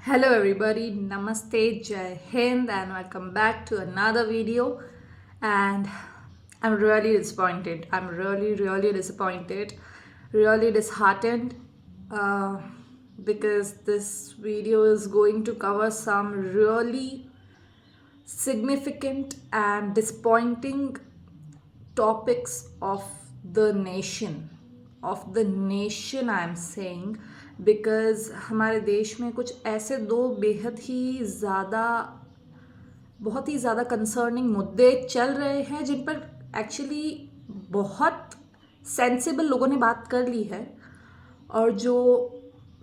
Hello everybody, Namaste, Jai Hind, and welcome back to another video. And I'm really disappointed. I'm really disappointed, really disheartened, uh, because this video is going to cover some really significant and disappointing topics of the nation I am saying because हमारे देश में कुछ ऐसे दो बेहद ही ज़्यादा बहुत ही ज़्यादा कंसर्निंग मुद्दे चल रहे हैं जिन पर एक्चुअली बहुत सेंसिबल लोगों ने बात कर ली है और जो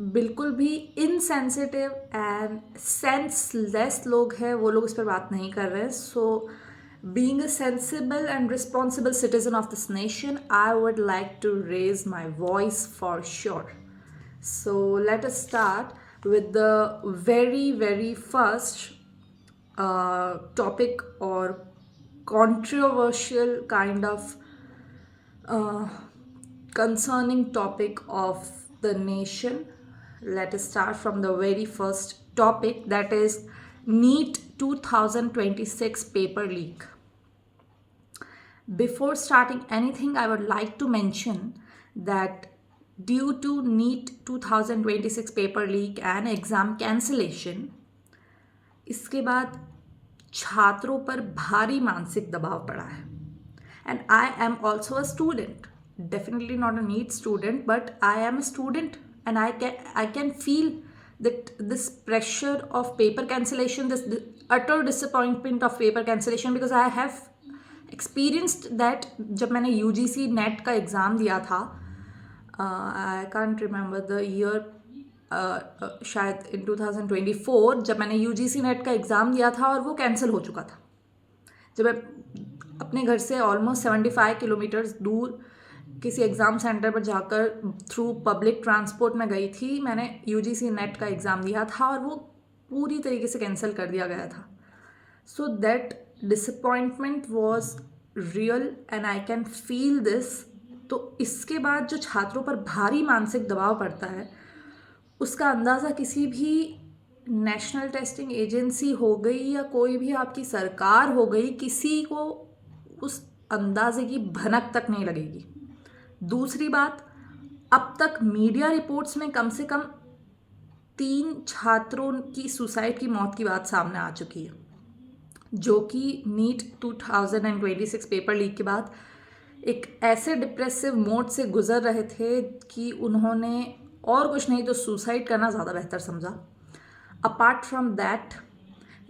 बिल्कुल भी इनसेंसिटिव एंड सेंसलेस लोग हैं वो लोग इस पर बात नहीं कर रहे हैं सो being a sensible and responsible citizen of this nation, I would like to raise my voice for sure. So let us start with the very first topic or controversial kind of uh, concerning topic of the nation. Let us start from the very first topic, that is NEET 2026 paper leak. Before starting anything, I would like to mention that due to NEET 2026 paper leak and exam cancellation, इसके बाद छात्रों पर भारी मानसिक दबाव पड़ा है. And I am also a student, definitely not a NEET student, but I am a student, and I can feel that this pressure of paper cancellation, this utter disappointment of paper cancellation, because I have experienced that. जब मैंने UGC net का exam दिया था, I can't remember the year, शायद इन 2024, जब मैंने UGC net का exam दिया था और वो कैंसिल हो चुका था. जब मैं अपने घर से ऑलमोस्ट 75 किलोमीटर्स दूर किसी एग्ज़ाम सेंटर पर जाकर थ्रू पब्लिक ट्रांसपोर्ट में गई थी, मैंने UGC नेट का एग्ज़ाम दिया था और वो पूरी तरीके से कैंसिल कर दिया गया था. So that disappointment was real and I can feel this. तो इसके बाद जो छात्रों पर भारी मानसिक दबाव पड़ता है, उसका अंदाज़ा किसी भी नेशनल टेस्टिंग एजेंसी हो गई या कोई भी आपकी सरकार हो गई, किसी को उस अंदाजे की भनक तक नहीं लगेगी. दूसरी बात, अब तक मीडिया रिपोर्ट्स में कम से कम 3 छात्रों की सुसाइड की मौत की बात सामने आ चुकी है, जो कि नीट 2026 पेपर लीक के बाद एक ऐसे डिप्रेसिव मोड से गुजर रहे थे कि उन्होंने और कुछ नहीं तो सुसाइड करना ज़्यादा बेहतर समझा. अपार्ट फ्रॉम दैट,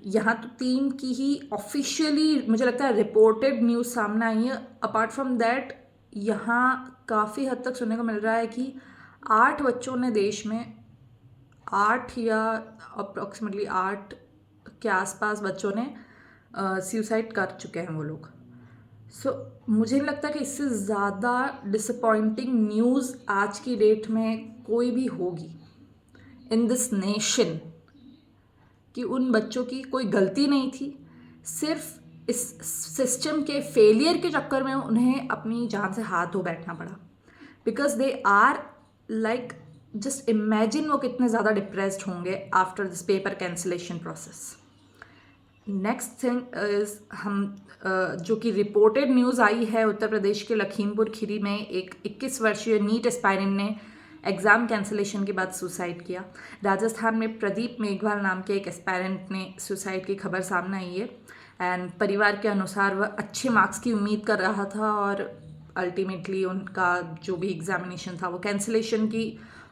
यहाँ तो 3 की ही ऑफिशियली मुझे लगता है रिपोर्टेड न्यूज़ सामने आई है. अपार्ट फ्रॉम दैट, यहाँ काफ़ी हद तक सुनने को मिल रहा है कि 8 बच्चों ने देश में, 8 या अप्रॉक्सीमेटली 8 के आसपास बच्चों ने सुसाइड कर चुके हैं वो लोग. सो मुझे नहीं लगता कि इससे ज़्यादा डिसअपॉइंटिंग न्यूज़ आज की डेट में कोई भी होगी इन दिस नेशन, कि उन बच्चों की कोई गलती नहीं थी, सिर्फ इस सिस्टम के फेलियर के चक्कर में उन्हें अपनी जान से हाथ धो बैठना पड़ा. Because they are like, just imagine वो कितने ज़्यादा डिप्रेस्ड होंगे after this paper cancellation process. Next thing is, हम जो कि रिपोर्टेड न्यूज़ आई है, उत्तर प्रदेश के लखीमपुर खीरी में एक 21 वर्षीय नीट एस्पायरेंट ने एग्ज़ाम कैंसिलेशन के बाद सुसाइड किया. राजस्थान में प्रदीप मेघवाल नाम के एक एस्पायरेंट ने सुसाइड की खबर सामने आई है. एंड परिवार के अनुसार वह अच्छे मार्क्स की उम्मीद कर रहा था और अल्टीमेटली उनका जो भी एग्जामिनेशन था वो कैंसिलेशन की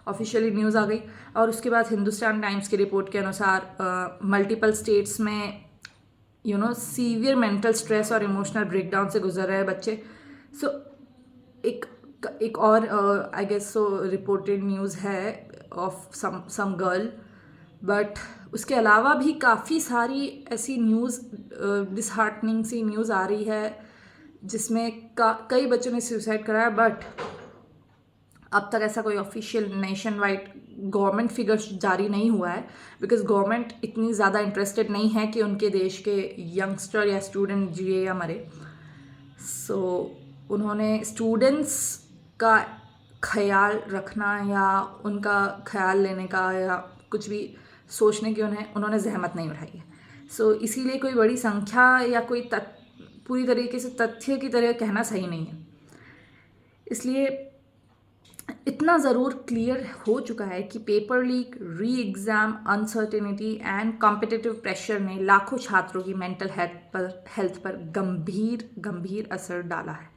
ऑफिशियली न्यूज़ आ गई. और उसके बाद हिंदुस्तान टाइम्स की रिपोर्ट के अनुसार मल्टीपल स्टेट्स में सीवियर मेंटल स्ट्रेस और इमोशनल ब्रेकडाउन से गुजर रहे बच्चे. सो एक और I guess so reported news है ऑफ सम गर्ल, बट उसके अलावा भी काफ़ी सारी ऐसी न्यूज़, डिसहार्टनिंग सी न्यूज़ आ रही है जिसमें कई बच्चों ने सुसाइड कराया. बट अब तक ऐसा कोई official nation wide government figures जारी नहीं हुआ है, बिकॉज गवर्नमेंट इतनी ज़्यादा इंटरेस्टेड नहीं है कि उनके देश के यंगस्टर या स्टूडेंट जिए या मरे. सो उन्होंने स्टूडेंट्स का ख्याल रखना या उनका ख्याल लेने का या कुछ भी सोचने की उन्होंने जहमत नहीं उठाई है। सो इसीलिए कोई बड़ी संख्या या कोई पूरी तरीके से तथ्य की तरह कहना सही नहीं है। इसलिए इतना ज़रूर क्लियर हो चुका है कि पेपर लीक, री exam uncertainty and competitive pressure ने लाखों छात्रों की मेंटल हेल्थ पर गंभीर गंभीर असर डाला है,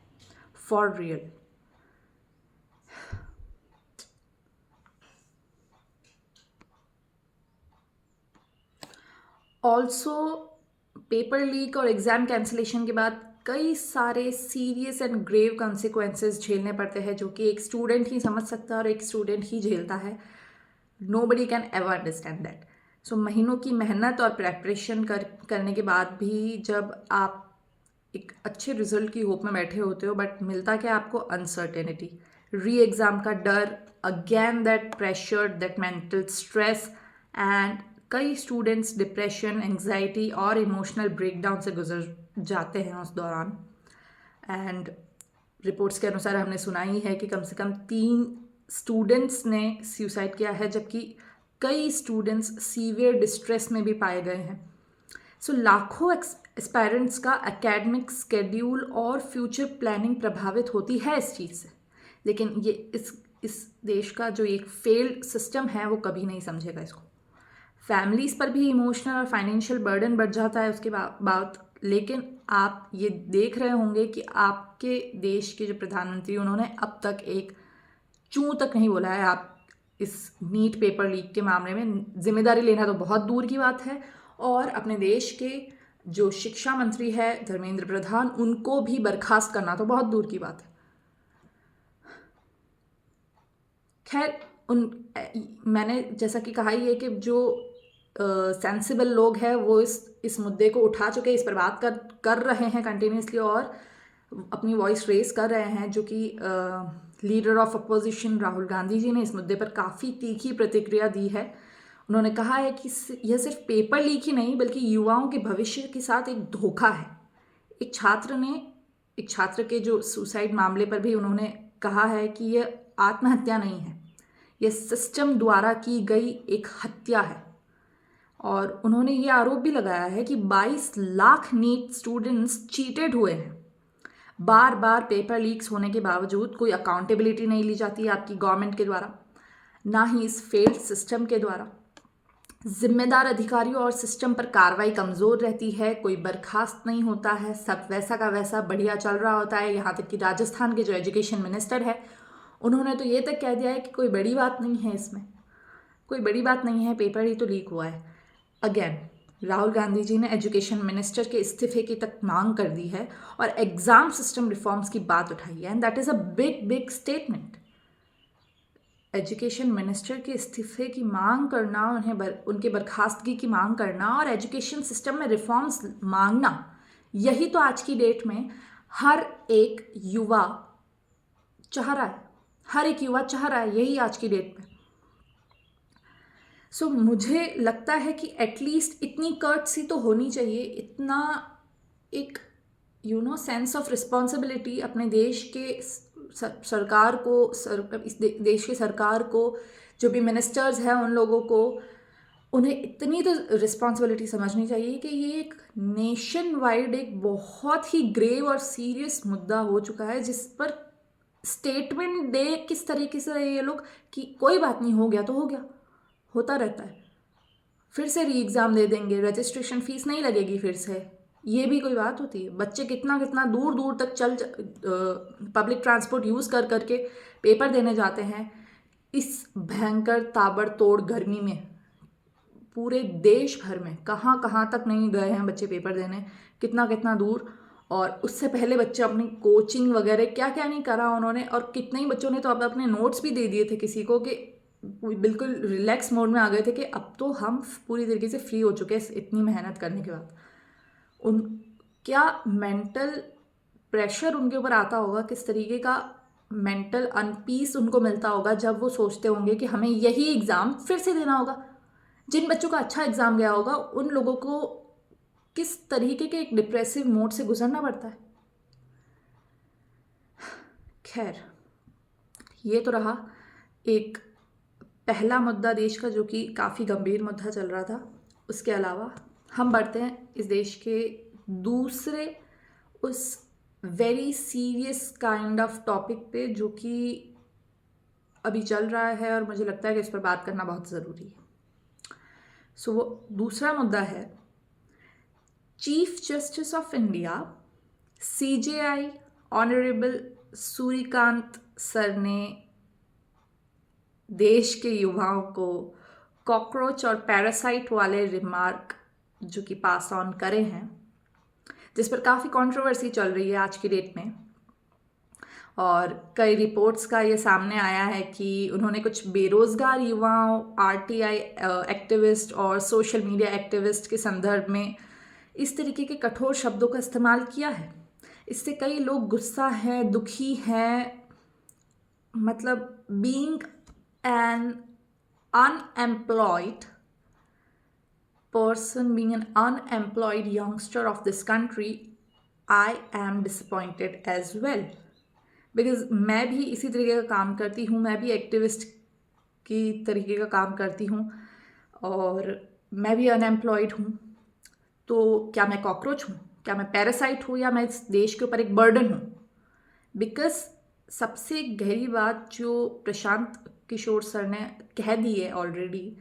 for real. Also paper leak और एग्ज़ाम कैंसिलेशन के बाद कई सारे सीरियस एंड ग्रेव कॉन्सिक्वेंसेस झेलने पड़ते हैं, जो कि एक स्टूडेंट ही समझ सकता है और एक स्टूडेंट ही झेलता है। Nobody can ever understand that. So महीनों की मेहनत और प्रेपरेशन करने के बाद भी जब आप एक अच्छे रिजल्ट की होप में बैठे होते हो, बट मिलता क्या आपको? अनसर्टेनिटी, री एग्ज़ाम का डर, again that pressure, that mental stress, and कई स्टूडेंट्स डिप्रेशन, एंग्जाइटी और इमोशनल ब्रेकडाउन से गुजर जाते हैं उस दौरान। एंड रिपोर्ट्स के अनुसार हमने सुना ही है कि कम से कम 3 स्टूडेंट्स ने सुसाइड किया है, जबकि कई स्टूडेंट्स सीवियर डिस्ट्रेस में भी पाए गए हैं। सो लाखों एस्पायरेंट्स का एकेडमिक स्केड्यूल और फ्यूचर प्लानिंग प्रभावित होती है इस चीज़ से। लेकिन ये इस देश का जो एक फेल्ड सिस्टम है वो कभी नहीं समझेगा इसको। फैमिलीज़ पर भी इमोशनल और फाइनेंशियल बर्डन बढ़ जाता है उसके बाद। लेकिन आप ये देख रहे होंगे कि आपके देश के जो प्रधानमंत्री, उन्होंने अब तक एक चूं तक नहीं बोला है आप इस नीट पेपर लीक के मामले में। जिम्मेदारी लेना तो बहुत दूर की बात है, और अपने देश के जो शिक्षा मंत्री है धर्मेंद्र प्रधान, उनको भी बर्खास्त करना तो बहुत दूर की बात है। खैर मैंने जैसा कि कहा ही है कि जो सेंसिबल लोग हैं वो इस मुद्दे को उठा चुके हैं, इस पर बात कर रहे हैं कंटिन्यूसली और अपनी वॉइस रेस कर रहे हैं, जो कि leader of opposition Rahul Gandhi ji ने इस मुद्दे पर काफ़ी तीखी प्रतिक्रिया दी है। उन्होंने कहा है कि यह सिर्फ पेपर लीक ही नहीं बल्कि युवाओं के भविष्य के साथ एक धोखा है। एक छात्र के जो सुसाइड मामले पर भी उन्होंने कहा है कि यह आत्महत्या नहीं है, यह सिस्टम द्वारा की गई एक हत्या है। और उन्होंने ये आरोप भी लगाया है कि 22 लाख नीट स्टूडेंट्स चीटेड हुए हैं। बार बार पेपर लीक्स होने के बावजूद कोई अकाउंटेबिलिटी नहीं ली जाती है आपकी गवर्नमेंट के द्वारा, ना ही इस फेल्ड सिस्टम के द्वारा। जिम्मेदार अधिकारियों और सिस्टम पर कार्रवाई कमज़ोर रहती है, कोई बर्खास्त नहीं होता है, सब वैसा का वैसा बढ़िया चल रहा होता है। यहाँ तक कि राजस्थान के जो एजुकेशन मिनिस्टर है, उन्होंने तो ये तक कह दिया है कि कोई बड़ी बात नहीं है, इसमें कोई बड़ी बात नहीं है, पेपर ही तो लीक हुआ है। अगेन राहुल गांधी जी ने एजुकेशन मिनिस्टर के इस्तीफे की तक मांग कर दी है और एग्जाम सिस्टम रिफॉर्म्स की बात उठाई है, and that is a big big statement. Education minister के इस्तीफे की मांग करना, उनके बर्खास्तगी की मांग करना और एजुकेशन सिस्टम में रिफॉर्म्स मांगना, यही तो आज की डेट में हर एक युवा चाह रहा है। हर एक युवा चाह रहा है यही आज की डेट में। सो मुझे लगता है कि एटलीस्ट इतनी कर्टसी तो होनी चाहिए, इतना एक सेंस ऑफ रिस्पॉन्सिबिलिटी अपने देश के सरकार को, इस देश के सरकार को, जो भी मिनिस्टर्स हैं उन लोगों को, उन्हें इतनी तो रिस्पॉन्सिबिलिटी समझनी चाहिए कि ये एक नेशन वाइड एक बहुत ही ग्रेव और सीरियस मुद्दा हो चुका है, जिस पर स्टेटमेंट दे किस तरीके से ये लोग कि कोई बात नहीं, हो गया तो हो गया, होता रहता है, फिर से री एग्ज़ाम दे देंगे, रजिस्ट्रेशन फीस नहीं लगेगी फिर से। ये भी कोई बात होती है? बच्चे कितना कितना दूर दूर तक पब्लिक ट्रांसपोर्ट यूज़ कर करके पेपर देने जाते हैं इस भयंकर ताबड़तोड़ गर्मी में। पूरे देश भर में कहाँ कहाँ तक नहीं गए हैं बच्चे पेपर देने, कितना कितना दूर। और उससे पहले बच्चे अपनी कोचिंग वगैरह क्या क्या नहीं करा उन्होंने, और कितने ही बच्चों ने तो अब अपने नोट्स भी दे दिए थे किसी को कि बिल्कुल रिलैक्स मोड में आ गए थे कि अब तो हम पूरी तरीके से फ्री हो चुके हैं इतनी मेहनत करने के बाद। उन क्या मेंटल प्रेशर उनके ऊपर आता होगा, किस तरीके का मेंटल अनपीस उनको मिलता होगा जब वो सोचते होंगे कि हमें यही एग्ज़ाम फिर से देना होगा। जिन बच्चों का अच्छा एग्ज़ाम गया होगा उन लोगों को किस तरीके के एक डिप्रेसिव मोड से गुजरना पड़ता है। खैर, ये तो रहा एक पहला मुद्दा देश का, जो कि काफ़ी गंभीर मुद्दा चल रहा था, उसके अलावा हम बढ़ते हैं इस देश के दूसरे उस very serious kind of topic पे जो कि अभी चल रहा है और मुझे लगता है कि इस पर बात करना बहुत ज़रूरी है। सो वो दूसरा मुद्दा है, chief justice of India CJI honourable Suryakant sir ने देश के युवाओं को कॉकरोच और पैरासाइट वाले रिमार्क जो कि पास ऑन करे हैं, जिस पर काफ़ी कंट्रोवर्सी चल रही है आज की डेट में, और कई रिपोर्ट्स का ये सामने आया है कि उन्होंने कुछ बेरोज़गार युवाओं, RTI एक्टिविस्ट और सोशल मीडिया एक्टिविस्ट के संदर्भ में इस तरीके के कठोर शब्दों का इस्तेमाल किया है। इससे कई लोग गुस्सा हैं, दुखी हैं। मतलब being an unemployed person, being an unemployed youngster of this country, I am disappointed as well. Because मैं भी इसी तरीके का काम करती हूँ, मैं भी एक्टिविस्ट की तरीके का काम करती हूँ और मैं भी अनएम्प्लॉयड हूँ। तो क्या मैं कॉकरोच हूँ? क्या मैं पैरासाइट हूँ? या मैं इस देश के ऊपर एक बर्डन हूँ? बिकॉज सबसे गहरी बात जो प्रशांत किशोर सर ने कह दी है ऑलरेडी,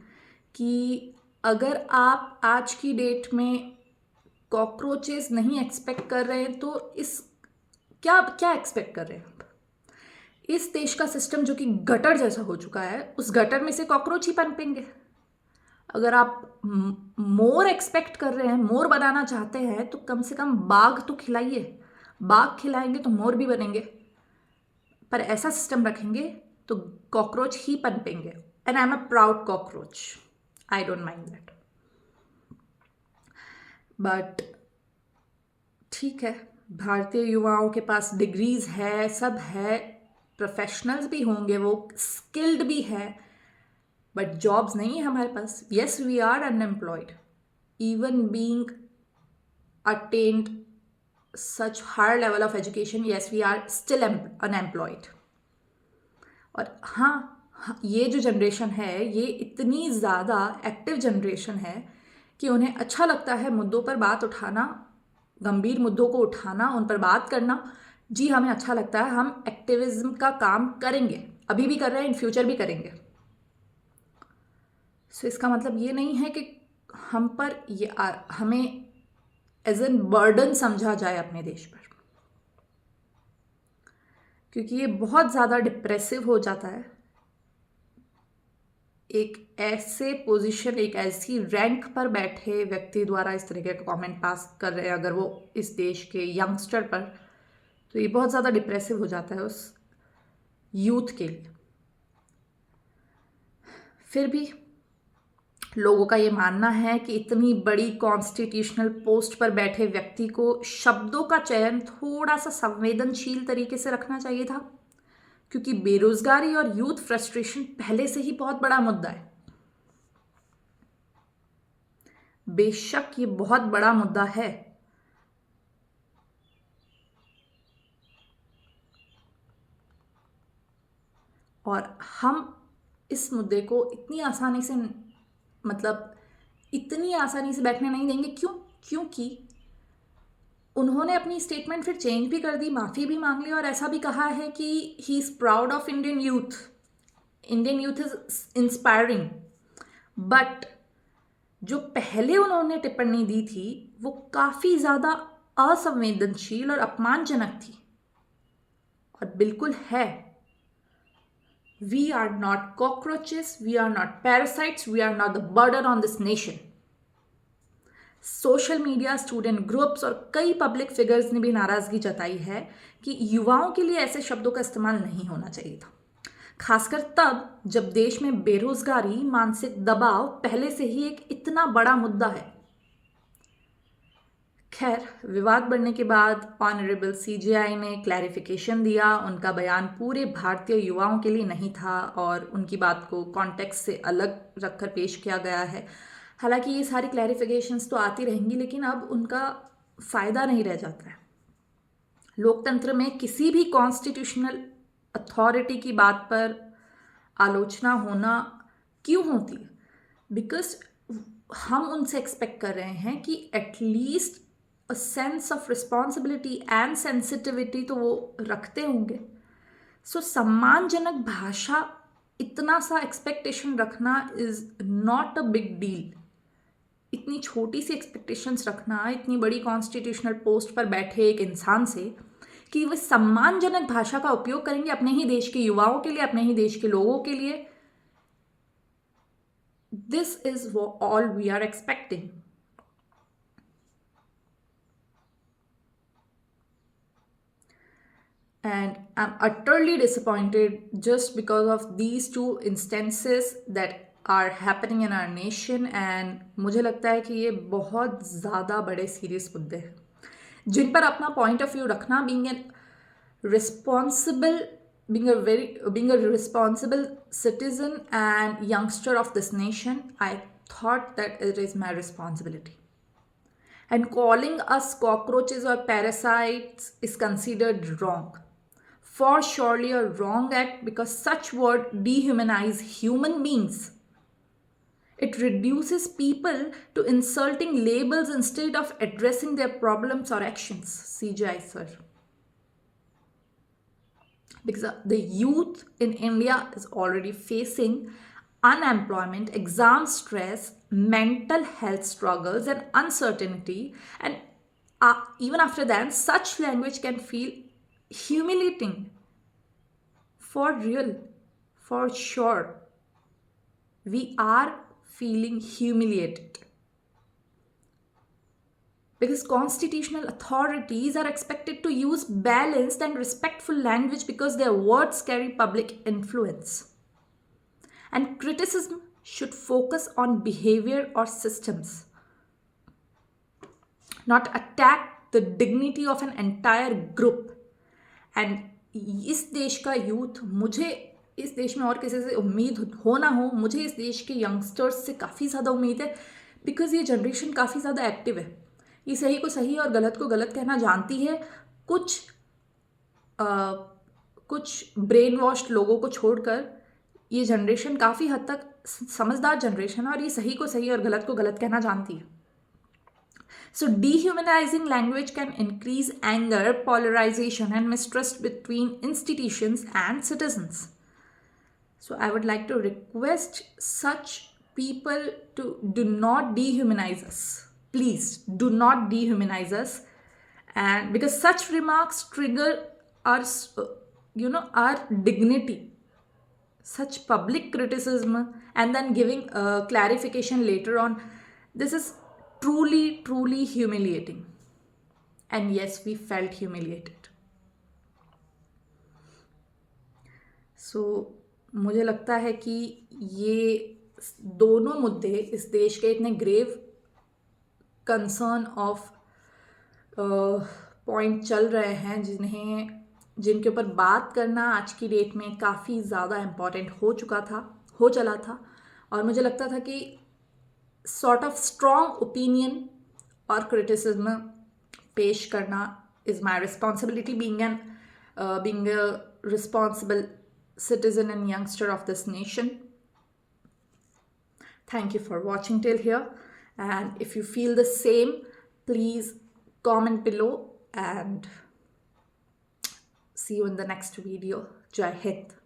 कि अगर आप आज की डेट में कॉकरोचेस नहीं एक्सपेक्ट कर रहे हैं तो इस क्या क्या एक्सपेक्ट कर रहे हैं आप? इस देश का सिस्टम जो कि गटर जैसा हो चुका है, उस गटर में से कॉकरोच ही पनपेंगे। अगर आप मोर एक्सपेक्ट कर रहे हैं, मोर बनाना चाहते हैं, तो कम से कम बाघ तो खिलाइए। बाघ खिलाएंगे तो मोर भी बनेंगे, पर ऐसा सिस्टम रखेंगे तो कॉकरोच ही पनपेंगे। And I am a proud cockroach, I don't mind that. But ठीक है, भारतीय युवाओं के पास डिग्रीज है, सब है, प्रोफेशनल्स भी होंगे, वो स्किल्ड भी है, बट जॉब्स नहीं है हमारे पास। Yes, we are unemployed, even being attend such higher level of education, yes, we are still unemployed. और हाँ, ये जो जनरेशन है, ये इतनी ज़्यादा एक्टिव जनरेशन है कि उन्हें अच्छा लगता है मुद्दों पर बात उठाना, गंभीर मुद्दों को उठाना, उन पर बात करना। जी, हमें अच्छा लगता है, हम एक्टिविज्म का काम करेंगे, अभी भी कर रहे हैं, इन फ्यूचर भी करेंगे। सो इसका मतलब ये नहीं है कि हम पर ये हमें एज एन बर्डन समझा जाए अपने देश पर, क्योंकि ये बहुत ज़्यादा डिप्रेसिव हो जाता है। एक ऐसे पोजीशन, एक ऐसी रैंक पर बैठे व्यक्ति द्वारा इस तरीके का कमेंट पास कर रहे हैं अगर वो इस देश के यंगस्टर पर, तो ये बहुत ज़्यादा डिप्रेसिव हो जाता है उस यूथ के लिए। फिर भी लोगों का ये मानना है कि इतनी बड़ी कॉन्स्टिट्यूशनल पोस्ट पर बैठे व्यक्ति को शब्दों का चयन थोड़ा सा संवेदनशील तरीके से रखना चाहिए था, क्योंकि बेरोजगारी और यूथ फ्रस्ट्रेशन पहले से ही बहुत बड़ा मुद्दा है। बेशक ये बहुत बड़ा मुद्दा है, और हम इस मुद्दे को इतनी आसानी से बैठने नहीं देंगे। क्योंकि उन्होंने अपनी स्टेटमेंट फिर चेंज भी कर दी, माफ़ी भी मांग ली और ऐसा भी कहा है कि he is proud of Indian youth is inspiring. But जो पहले उन्होंने टिप्पणी दी थी वो काफ़ी ज़्यादा असंवेदनशील और अपमानजनक थी, और बिल्कुल है। We are not cockroaches, we are not parasites, we are not the burden on this nation. Social media, student groups और कई पब्लिक फिगर्स ने भी नाराज़गी जताई है कि युवाओं के लिए ऐसे शब्दों का इस्तेमाल नहीं होना चाहिए था, खासकर तब जब देश में बेरोजगारी, मानसिक दबाव पहले से ही एक इतना बड़ा मुद्दा है। खैर, विवाद बढ़ने के बाद ऑनरेबल CJI ने क्लैरिफिकेशन दिया। उनका बयान पूरे भारतीय युवाओं के लिए नहीं था और उनकी बात को कॉन्टेक्स्ट से अलग रखकर पेश किया गया है। हालांकि ये सारी क्लैरिफिकेशंस तो आती रहेंगी, लेकिन अब उनका फ़ायदा नहीं रह जाता है। लोकतंत्र में किसी भी कॉन्स्टिट्यूशनल अथॉरिटी की बात पर आलोचना होना क्यों होती है? बिकॉज हम उनसे एक्सपेक्ट कर रहे हैं कि at least a sense of responsibility and sensitivity तो वो रखते होंगे. सो सम्मानजनक भाषा, इतना सा एक्सपेक्टेशन रखना is not a big deal. इतनी छोटी सी एक्सपेक्टेशंस रखना इतनी बड़ी कॉन्स्टिट्यूशनल पोस्ट पर बैठे एक इंसान से कि वे सम्मानजनक भाषा का उपयोग करेंगे अपने ही देश के युवाओं के लिए, अपने ही देश के लोगों के लिए, this is all we are expecting. And I'm utterly disappointed just because of these two instances that are happening in our nation. And मुझे लगता है कि ये बहुत ज़्यादा बड़े सीरियस मुद्दे हैं जिन पर अपना पॉइंट ऑफ व्यू रखना, being a responsible citizen and youngster of this nation, I thought that it is my responsibility. And calling us cockroaches or parasites is considered wrong. For surely a wrong act, because such words dehumanize human beings. It reduces people to insulting labels instead of addressing their problems or actions. CGI, sir. Because the youth in India is already facing unemployment, exam stress, mental health struggles, and uncertainty. And even after that, such language can feel humiliating. For real, for sure, we are feeling humiliated. Because constitutional authorities are expected to use balanced and respectful language because their words carry public influence. And criticism should focus on behavior or systems, not attack the dignity of an entire group. And इस देश का youth, मुझे इस देश में और किसी से उम्मीद हो ना हो, मुझे इस देश के यंगस्टर्स से काफ़ी ज़्यादा उम्मीद है. बिकॉज ये जनरेशन काफ़ी ज़्यादा एक्टिव है. ये सही को सही और गलत को गलत कहना जानती है. कुछ ब्रेन वॉश्ड लोगों को छोड़कर ये जनरेशन काफ़ी हद तक समझदार जनरेशन है और ये सही को सही और गलत को गलत कहना जानती है. So dehumanizing language can increase anger, polarization, and mistrust between institutions and citizens. So I would like to request such people to do not dehumanize us. Please do not dehumanize us. And because such remarks trigger our, our dignity. Such public criticism and then giving clarification later on, this is truly, truly humiliating. And yes, we felt humiliated. So, मुझे लगता है कि ये दोनों मुद्दे इस देश के इतने ग्रेव कंसर्न ऑफ पॉइंट चल रहे हैं जिनके ऊपर बात करना आज की डेट में काफ़ी ज़्यादा इम्पॉर्टेंट हो चला था. और मुझे लगता था कि sort of strong opinion or criticism पेश करना is my responsibility, being a responsible citizen and youngster of this nation. Thank you for watching till here, and if you feel the same, please comment below and see you in the next video. Jai Hind.